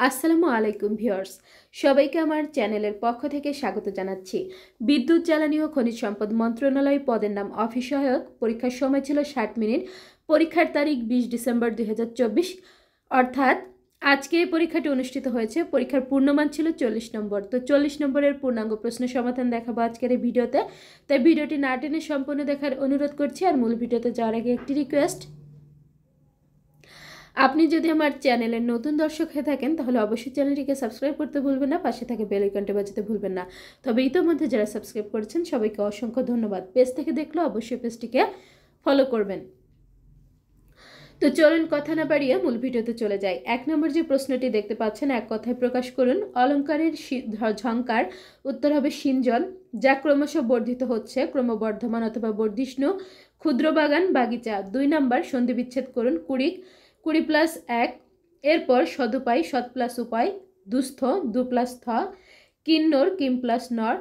আসসালামু আলাইকুম ভিউয়ার্স, সবাইকে আমার চ্যানেলের পক্ষ থেকে স্বাগত জানাচ্ছি। বিদ্যুৎ জ্বালানি ও খনিজ সম্পদ মন্ত্রণালয় পদের নাম অফিস সহায়ক। পরীক্ষার সময় ছিল 60 মিনিট। পরীক্ষার তারিখ 20 ডিসেম্বর 2024, অর্থাৎ আজকে এই পরীক্ষাটি অনুষ্ঠিত হয়েছে। পরীক্ষার পূর্ণমান ছিল 40 নম্বর। তো 40 নম্বরের পূর্ণাঙ্গ প্রশ্ন সমাধান দেখাবো আজকের এই ভিডিওতে। তাই ভিডিওটি না টেনে সম্পূর্ণ দেখার অনুরোধ করছি। আর মূল ভিডিওতে যাওয়ার আগে একটি রিকোয়েস্ট, আপনি যদি আমার চ্যানেলের নতুন দর্শক হয়ে থাকেন তাহলে অবশ্যই চ্যানেলটিকে সাবস্ক্রাইব করতে ভুলবেন না, পাশে থাকে বেল আইকনটি বাজাতে ভুলবেন না। তবে ইতোমধ্যে যারা সাবস্ক্রাইব করেছেন সবাইকে অসংখ্য ধন্যবাদ। পেজ থেকে দেখলে অবশ্যই পেজটিকে ফলো করবেন। তো চলুন কথা না বাড়িয়ে মূল ভিডিওতে চলে যাই। 1 নম্বর যে প্রশ্নটি দেখতে পাচ্ছেন, এক কথায় প্রকাশ করুন। অলঙ্কারের ঝংকার উত্তর হবে সিঞ্জন, যা ক্রমশ বর্ধিত হচ্ছে, ক্রমবর্ধমান অথবা বর্ধিষ্ণু। ক্ষুদ্র বাগান, বাগিচা। 2 নম্বর সন্ধি বিচ্ছেদ করুন। কুড়িক, 20 + 1, এরপর সদুপায়, সৎ প্লাস উপায়। দুস্থ, 2 + থ। কিন্নর, কিম প্লাস নর।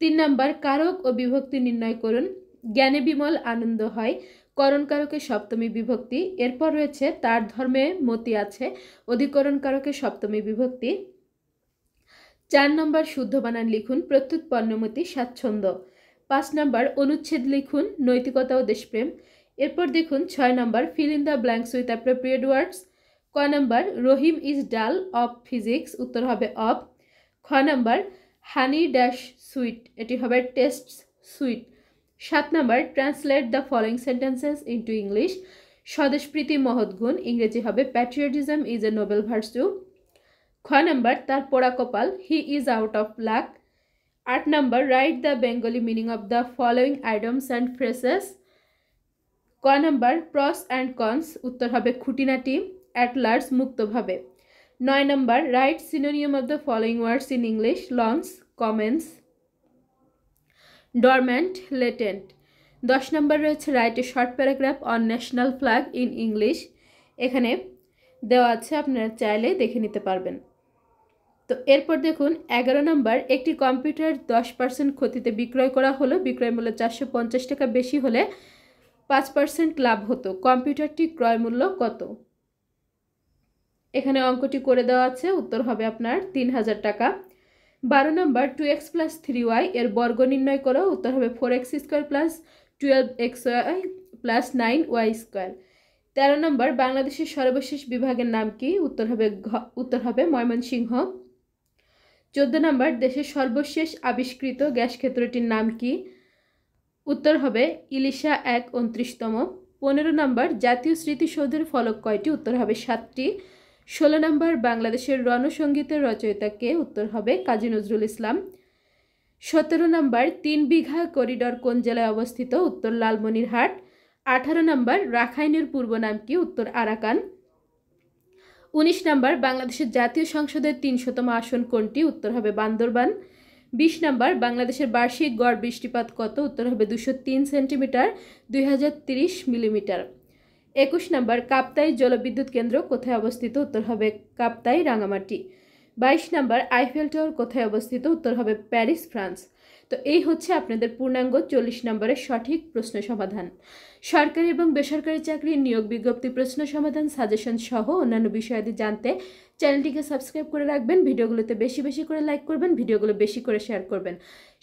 3 নম্বর কারক ও বিভক্তি নির্ণয় করুন। জ্ঞানে বিমল আনন্দ হয়, করণ কারকের সপ্তমী বিভক্তি। এরপর রয়েছে তার ধর্মে মতি আছে, অধিকরণ কারকের সপ্তমী বিভক্তি। 4 নম্বর শুদ্ধ বানান লিখুন। প্রত্যুৎ পণ্যমতি, স্বাচ্ছন্দ্য। 5 নম্বর অনুচ্ছেদ লিখুন, নৈতিকতা ও দেশপ্রেম। এরপর দেখুন 6 নম্বর fill in the blanks with appropriate words. ক নম্বর Rahim is dull of physics, উত্তর হবে অফ। খ নম্বর হানি ড্যাশ সুইট, এটি হবে টেস্টস সুইট। 7 নম্বর translate the following sentences into English. স্বদেশপ্রীতি মহৎ গুণ, ইংরেজি হবে patriotism is a noble virtue. খ নম্বর তার পোড়া কপাল, he is out of luck. 8 নম্বর write the Bengali meaning of the following idioms and phrases. ক নম্বর প্রস অ্যান্ড কনস, উত্তর হবে খুঁটিনাটি, অ্যাট লার্জ মুক্তভাবে। 9 নম্বর write synonym of the following words in English. Launch, commence, dormant, latent. 10 নম্বর রয়েছে write a short paragraph on national flag in English. এখানে দেওয়া আছে, আপনারা চাইলে দেখে নিতে পারবেন। তো এরপর দেখুন 11 নম্বর একটি কম্পিউটার 10% ক্ষতিতে বিক্রয় করা হলো। বিক্রয় মূল্য 450 টাকা বেশি হলে 5% লাভ হতো। কম্পিউটারটি ক্রয় মূল্য কত? এখানে অঙ্কটি করে দেওয়া আছে, উত্তর হবে আপনার 3000 টাকা। 12 নম্বর 2x + 3y এর বর্গ নির্ণয় করো। উত্তর হবে 4x² + 12xy + 9y²। 13 নম্বর বাংলাদেশের সর্বশেষ বিভাগের নাম কি? উত্তর হবে ময়মনসিংহ। 14 নম্বর দেশের সর্বশেষ আবিষ্কৃত গ্যাস ক্ষেত্রটির নাম কি? উত্তর হবে ইলিশা 1, 29তম। 15 নম্বর জাতীয় স্মৃতিসৌধের ফলক কয়টি? উত্তর হবে 7টি। 16 নম্বর বাংলাদেশের রণসঙ্গীতের রচয়িতা কে? উত্তর হবে কাজী নজরুল ইসলাম। 17 নম্বর 3 বিঘা করিডর কোন জেলায় অবস্থিত? উত্তর লালমনিরহাট। 18 নম্বর রাখাইনের পূর্ব নাম কি? উত্তর আরাকান। 19 নম্বর বাংলাদেশের জাতীয় সংসদের 300তম আসন কোনটি? উত্তর হবে বান্দরবান। 20 নম্বর বাংলাদেশের বার্ষিক গড় বৃষ্টিপাত কত? উত্তর হবে 203 সেন্টিমিটার, 2030 মিলিমিটার। 21 নম্বর কাপ্তাই জলবিদ্যুৎ কেন্দ্র কোথায় অবস্থিত? উত্তর হবে কাপ্তাই, রাঙামাটি। 22 নম্বর আইফেল টাওয়ার কোথায় অবস্থিত? উত্তর হবে প্যারিস, ফ্রান্স। তো এই হচ্ছে আপনাদের পূর্ণাঙ্গ 40 নম্বরের সঠিক প্রশ্ন সমাধান। সরকারি এবং বেসরকারি চাকরির নিয়োগ বিজ্ঞপ্তি, প্রশ্ন সমাধান, সাজেশন সহ অন্যান্য বিষয়াদি জানতে চ্যানেলটিকে সাবস্ক্রাইব করে রাখবেন। ভিডিওগুলোতে বেশি বেশি করে লাইক করবেন, ভিডিওগুলো বেশি করে শেয়ার করবেন।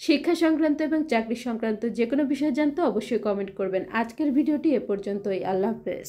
শিক্ষা সংক্রান্ত এবং চাকরি সংক্রান্ত যে কোনো বিষয় জানতে অবশ্যই কমেন্ট করবেন। আজকের ভিডিওটি এ পর্যন্তই। আল্লাহ হাফেজ।